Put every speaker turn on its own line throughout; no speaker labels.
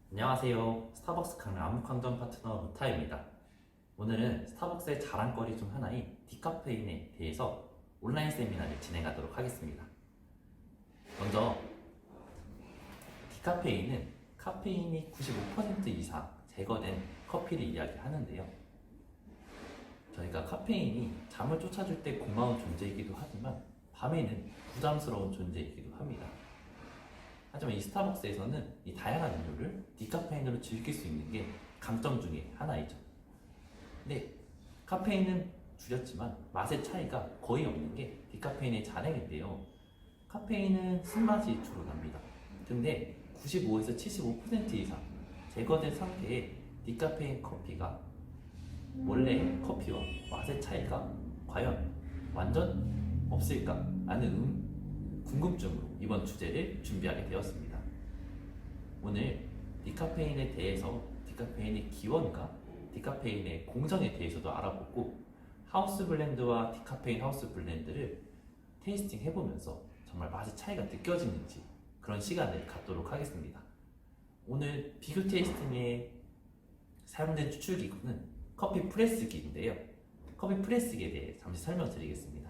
안녕하세요. 스타벅스 강남 암묵항전 파트너 루타입니다. 오늘은 스타벅스의 자랑거리 중 하나인 디카페인에 대해서 온라인 세미나를 진행하도록 하겠습니다. 먼저 디카페인은 카페인이 95% 이상 제거된 커피를 이야기하는데요. 저희가 카페인이 잠을 쫓아줄 때 고마운 존재이기도 하지만 밤에는 부담스러운 존재이기도 합니다. 하지만 이 스타벅스에서는 이 다양한 음료를 디카페인으로 즐길 수 있는 게 강점 중에 하나이죠. 근데 카페인은 줄였지만 맛의 차이가 거의 없는 게 디카페인의 자랑인데요. 카페인은 쓴맛이 주로 납니다. 근데 95에서 75% 이상 제거된 상태의 디카페인 커피가 원래 커피와 맛의 차이가 과연 완전 없을까? 라는 궁금증으로 이번 주제를 준비하게 되었습니다. 오늘 디카페인에 대해서 디카페인의 기원과 디카페인의 공정에 대해서도 알아보고 하우스 블렌드와 디카페인 하우스 블렌드를 테이스팅 해보면서 정말 맛의 차이가 느껴지는지 그런 시간을 갖도록 하겠습니다. 오늘 비교 테이스팅에 사용된 추출기구는 커피 프레스기인데요. 커피 프레스기에 대해 잠시 설명드리겠습니다.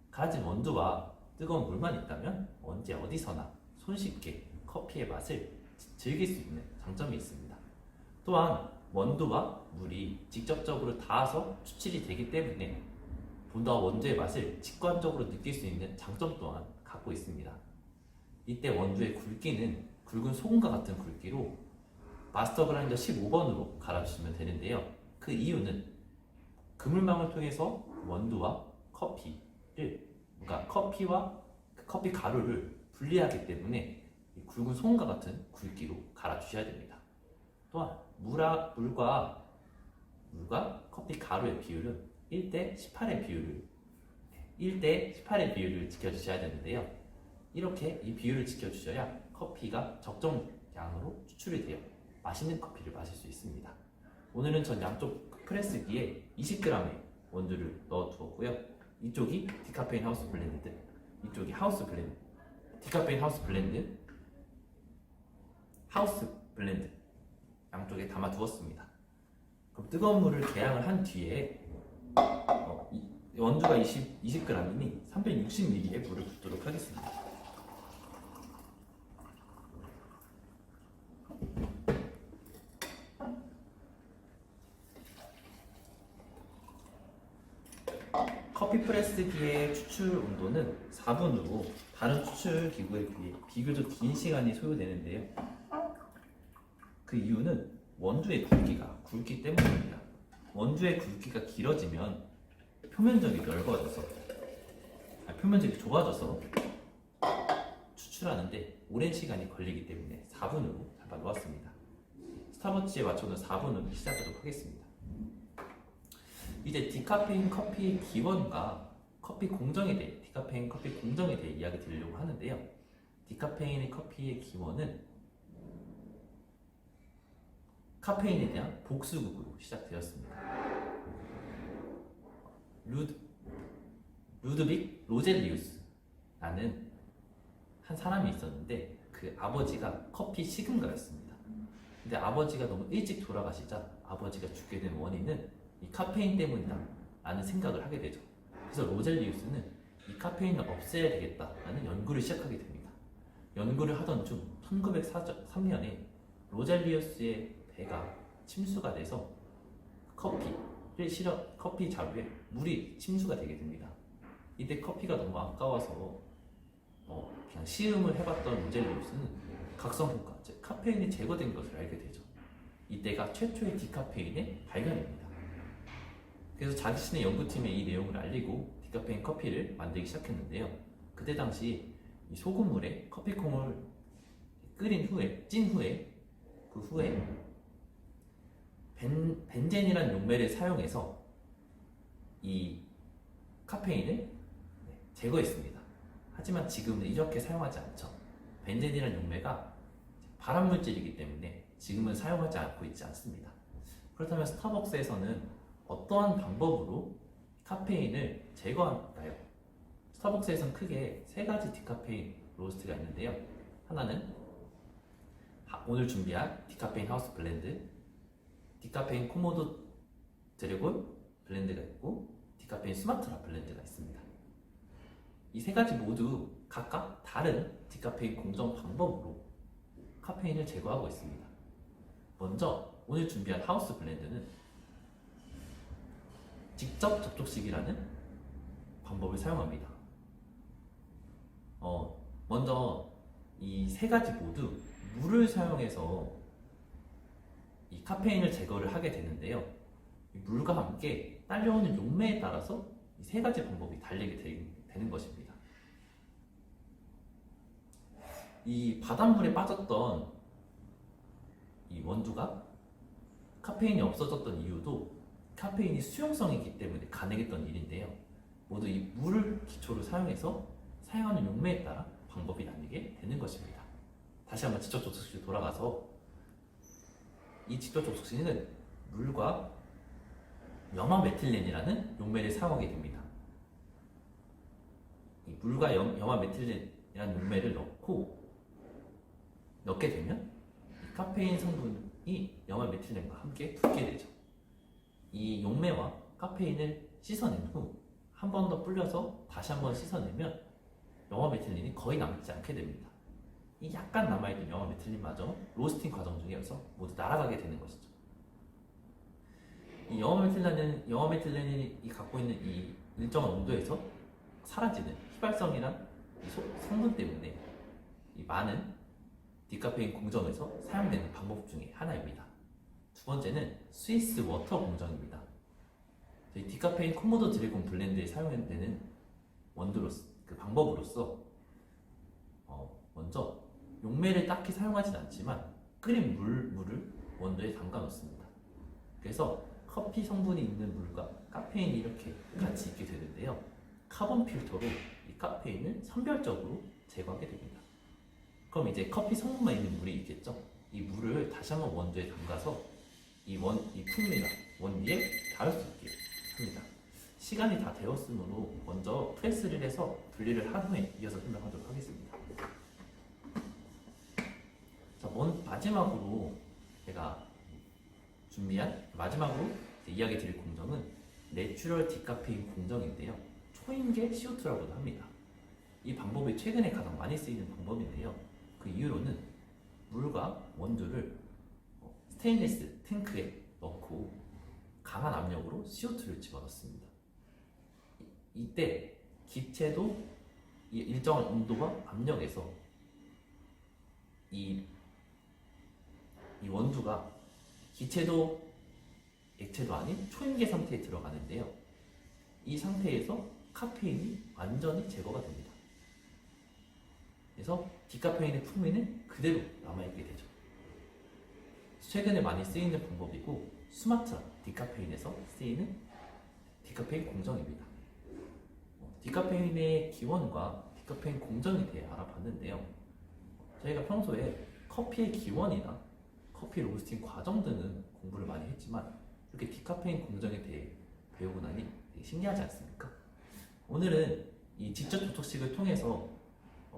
가진 원두와 뜨거운 물만 있다면 언제 어디서나 손쉽게 커피의 맛을 즐길 수 있는 장점이 있습니다. 또한 원두와 물이 직접적으로 닿아서 추출이 되기 때문에 보다 원두의 맛을 직관적으로 느낄 수 있는 장점 또한 갖고 있습니다. 이때 원두의 굵기는 굵은 소금과 같은 굵기로 마스터 그라인더 15번으로 갈아주시면 되는데요. 그 이유는 그물망을 통해서 원두와 커피와 커피 가루를 분리하기 때문에 굵은 소금과 같은 굵기로 갈아주셔야 됩니다. 또한 물과 커피 가루의 비율은 1대 18의 비율을 지켜주셔야 되는데요. 이렇게 이 비율을 지켜주셔야 커피가 적정 양으로 추출이 되어 맛있는 커피를 마실 수 있습니다. 오늘은 전 양쪽 프레스기에 20g의 원두를 넣어 두었고요. 이쪽이 디카페인 하우스 블렌드, 이쪽이 디카페인 하우스 블렌드 양쪽에 담아 두었습니다. 그럼 뜨거운 물을 개양을 한 뒤에 원두가 20g이니 360ml의 물을 붓도록 하겠습니다. 커피 프레스기의 추출 온도는 4분으로 다른 추출 기구에 비해 비교적 긴 시간이 소요되는데요. 그 이유는 원두의 굵기가 굵기 때문입니다. 원두의 굵기가 길어지면 표면적이 좁아져서 추출하는데 오랜 시간이 걸리기 때문에 4분으로 잡아 놓았습니다. 스타벅스에 맞춰서 4분으로 시작하도록 하겠습니다. 이제 디카페인 커피의 기원과 디카페인 커피 공정에 대해 이야기 드리려고 하는데요. 디카페인의 커피의 기원은 카페인에 대한 복수극으로 시작되었습니다. 루드빅 로젤리우스라는 한 사람이 있었는데 그 아버지가 커피 식음가였습니다. 근데 아버지가 너무 일찍 돌아가시자 아버지가 죽게 된 원인은 이 카페인 때문이다 라는 생각을 하게 되죠. 그래서 로젤리우스는 이 카페인을 없애야 되겠다라는 연구를 시작하게 됩니다. 연구를 하던 중 1903년에 로젤리우스의 배가 침수가 돼서 커피 자루에 물이 침수가 되게 됩니다. 이때 커피가 너무 아까워서 그냥 시음을 해봤던 로젤리우스는 각성효과, 즉 카페인이 제거된 것을 알게 되죠. 이때가 최초의 디카페인의 발견입니다. 그래서 자신의 연구팀에 이 내용을 알리고 디카페인 커피를 만들기 시작했는데요. 그때 당시 이 소금물에 커피콩을 찐 후에 벤젠이라는 용매를 사용해서 이 카페인을 제거했습니다. 하지만 지금은 이렇게 사용하지 않죠. 벤젠이라는 용매가 발암물질이기 때문에 지금은 사용하지 않고 있지 않습니다. 그렇다면 스타벅스에서는 어떠한 방법으로 카페인을 제거할까요? 스타벅스에서는 크게 세 가지 디카페인 로스트가 있는데요. 하나는 오늘 준비한 디카페인 하우스 블렌드, 디카페인 코모도 드래곤 블렌드가 있고 디카페인 스마트라 블렌드가 있습니다. 이 세 가지 모두 각각 다른 디카페인 공정 방법으로 카페인을 제거하고 있습니다. 먼저 오늘 준비한 하우스 블렌드는 직접 접촉식이라는 방법을 사용합니다. 먼저 이 세 가지 모두 물을 사용해서 이 카페인을 제거를 하게 되는데요. 이 물과 함께 딸려오는 용매에 따라서 이 세 가지 방법이 다르게 되는 것입니다. 이 바닷물에 빠졌던 이 원두가 카페인이 없어졌던 이유도 카페인이 수용성이기 때문에 가능했던 일인데요. 모두 이 물을 기초로 사용해서 사용하는 용매에 따라 방법이 나뉘게 되는 것입니다. 다시 한번 직접 접촉식으로 돌아가서 이 직접 접촉식은 물과 염화메틸렌이라는 용매를 사용하게 됩니다. 이 물과 염화메틸렌이라는 용매를 넣게 되면 이 카페인 성분이 염화메틸렌과 함께 붙게 되죠. 이 용매와 카페인을 씻어낸 후 한 번 더 불려서 다시 한 번 씻어내면 염화메틸렌이 거의 남지 않게 됩니다. 이 약간 남아있던 염화메틸렌마저 로스팅 과정 중에서 모두 날아가게 되는 것이죠. 이 염화메틸렌이 갖고 있는 이 일정한 온도에서 사라지는 휘발성이란 성분 때문에 이 많은 디카페인 공정에서 사용되는 방법 중에 하나입니다. 두 번째는 스위스 워터 공정입니다. 저희 디카페인 코모도 드래곤 블렌드에 사용되는 그 방법으로서 먼저 용매를 딱히 사용하진 않지만 끓인 물을 원두에 담가 놓습니다. 그래서 커피 성분이 있는 물과 카페인이 이렇게 같이 있게 되는데요. 카본 필터로 이 카페인을 선별적으로 제거하게 됩니다. 그럼 이제 커피 성분만 있는 물이 있겠죠? 이 물을 다시 한번 원두에 담가서 이 풍미가 원 위에 닿을 수 있게 합니다. 시간이 다 되었으므로 먼저 프레스를 해서 분리를 한 후에 이어서 설명하도록 하겠습니다. 자, 마지막으로 제가 준비한 이야기 드릴 공정은 내추럴 디카페인 공정인데요. 초임계 CO2라고도 합니다. 이 방법이 최근에 가장 많이 쓰이는 방법인데요. 그 이유로는 물과 원두를 스테인리스 탱크에 넣고 강한 압력으로 CO2를 집어넣습니다. 이때 기체도 일정한 온도와 압력에서 이 원두가 기체도 액체도 아닌 초임계 상태에 들어가는데요. 이 상태에서 카페인이 완전히 제거가 됩니다. 그래서 디카페인의 풍미는 그대로 남아있게 되죠. 최근에 많이 쓰이는 방법이고 스마트라 디카페인에서 쓰이는 디카페인 공정입니다. 디카페인의 기원과 디카페인 공정에 대해 알아봤는데요. 저희가 평소에 커피의 기원이나 커피 로스팅 과정 등은 공부를 많이 했지만 이렇게 디카페인 공정에 대해 배우고 나니 되게 신기하지 않습니까? 오늘은 이 직접 접촉식을 통해서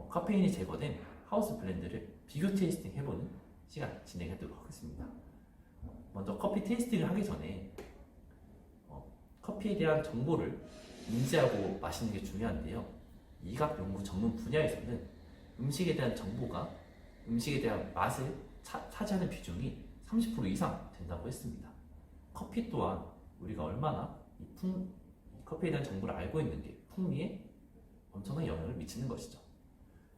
카페인이 제거된 하우스 블렌드를 비교 테이스팅 해보는 시간 진행하도록 하겠습니다. 먼저 커피 테이스팅을 하기 전에 커피에 대한 정보를 인지하고 마시는 게 중요한데요. 이학 연구 전문 분야에서는 음식에 대한 정보가 음식에 대한 맛을 차지하는 비중이 30% 이상 된다고 했습니다. 커피 또한 우리가 얼마나 커피에 대한 정보를 알고 있는 게 풍미에 엄청난 영향을 미치는 것이죠.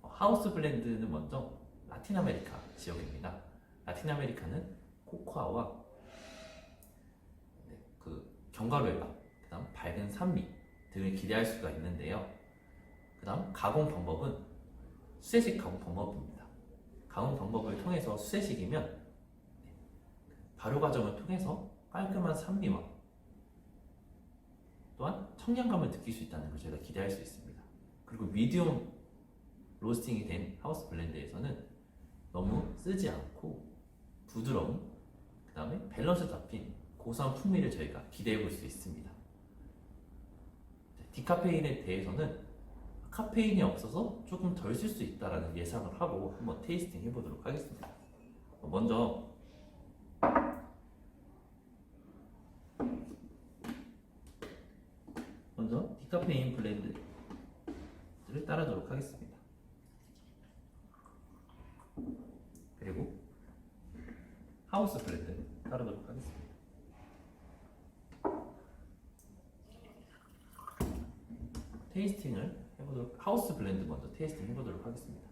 하우스 블렌드는 먼저 라틴 아메리카 지역입니다. 라틴 아메리카는 코코아와 그 견과류가 그다음 밝은 산미 등을 기대할 수가 있는데요. 그다음 가공 방법은 수세식 가공 방법입니다. 가공 방법을 통해서 수세식이면 발효 과정을 통해서 깔끔한 산미와 또한 청량감을 느낄 수 있다는 걸 저희가 기대할 수 있습니다. 그리고 미디움 로스팅이 된 하우스 블렌드에서는 너무 쓰지 않고 부드러운 그 다음에 밸런스 잡힌 고소한 풍미를 저희가 기대해 볼 수 있습니다. 디카페인에 대해서는 카페인이 없어서 조금 덜 쓸 수 있다는 예상을 하고 한번 테이스팅 해보도록 하겠습니다. 먼저 디카페인 블렌드를 따르도록 하겠습니다. 그리고 하우스 블렌드를 따르도록 하겠습니다. 테이스팅을 해보도록, 하우스 블렌드 먼저 테이스팅 해보도록 하겠습니다.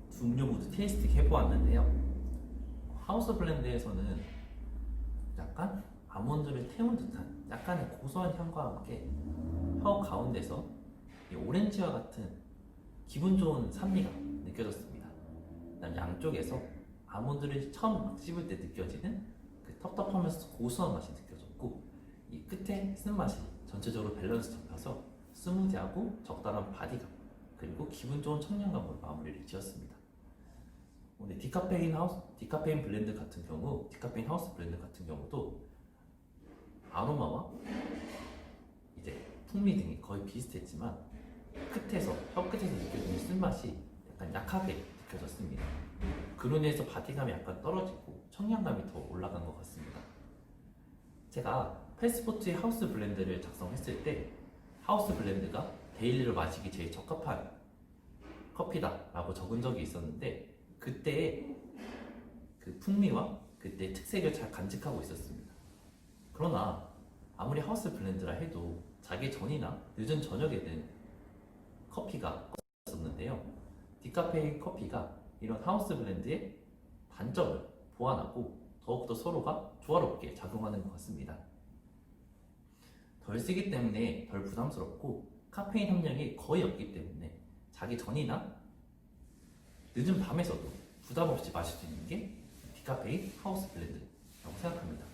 두 음료 모두 테이스팅 해보았는데요. 하우스 블렌드에서는 약간 아몬드를 태운 듯한 약간의 고소한 향과 함께 혀 가운데서 이 오렌지와 같은 기분 좋은 산미가 느껴졌습니다. 그다음 양쪽에서 아몬드를 처음 막 씹을 때 느껴지는 그 텁텁하면서 고소한 맛이 느껴졌고, 이 끝에 쓴맛이 전체적으로 밸런스 잡혀서 스무디하고 적당한 바디감, 그리고 기분 좋은 청량감으로 마무리를 지었습니다. 근데 디카페인 블렌드 같은 경우, 디카페인 하우스 블렌드 같은 경우도 아로마와 이제 풍미 등이 거의 비슷했지만 혀 끝에서 느껴지는 쓴맛이 약간 약하게 느껴졌습니다. 그로 인해서 바디감이 약간 떨어지고 청량감이 더 올라간 것 같습니다. 제가 패스포트의 하우스 블렌드를 작성했을 때 하우스 블렌드가 데일리로 마시기 제일 적합한 커피다라고 적은 적이 있었는데, 그때의 그 풍미와 그때 특색을 잘 간직하고 있었습니다. 그러나 아무리 하우스 블렌드라 해도 자기 전이나 늦은 저녁에는 커피가 있었는데요. 디카페인 커피가 이런 하우스 블렌드의 단점을 보완하고 더욱더 서로가 조화롭게 작용하는 것 같습니다. 덜 쓰기 때문에 덜 부담스럽고 카페인 함량이 거의 없기 때문에 자기 전이나 늦은 밤에서도 부담 없이 마실 수 있는 게 디카페인 하우스 블렌드라고 생각합니다.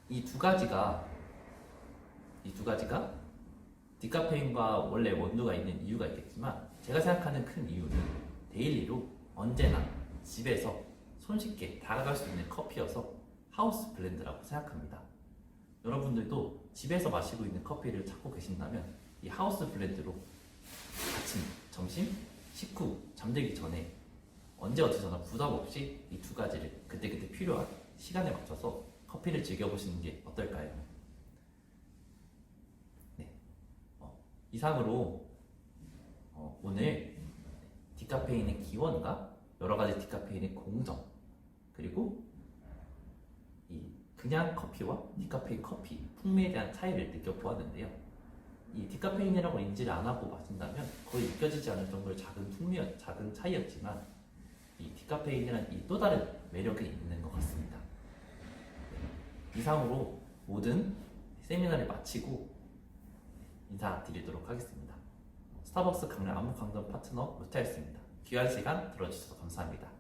이 두 가지가 디카페인과 원래 원두가 있는 이유가 있겠지만, 제가 생각하는 큰 이유는 데일리로 언제나 집에서 손쉽게 다가갈 수 있는 커피여서 하우스 블렌드라고 생각합니다. 여러분들도 집에서 마시고 있는 커피를 찾고 계신다면 이 하우스 블렌드로 아침, 점심, 식후, 잠들기 전에 언제 어디서나 부담 없이 이 두 가지를 그때그때 필요한 시간에 맞춰서 커피를 즐겨보시는 게 어떨까요? 네. 이상으로 오늘 디카페인의 기원과 여러 가지 디카페인의 공정, 그리고 이 그냥 커피와 디카페인 커피 풍미에 대한 차이를 느껴보았는데요. 이 디카페인이라고 인지를 안 하고 마신다면 거의 느껴지지 않을 정도의 작은 차이였지만, 이 디카페인이란 이 또 다른 매력이 있는 것 같습니다. 네. 이상으로 모든 세미나를 마치고 인사드리도록 하겠습니다. 스타벅스 강남 안목강점 파트너 루타였습니다. 귀한 시간 들어주셔서 감사합니다.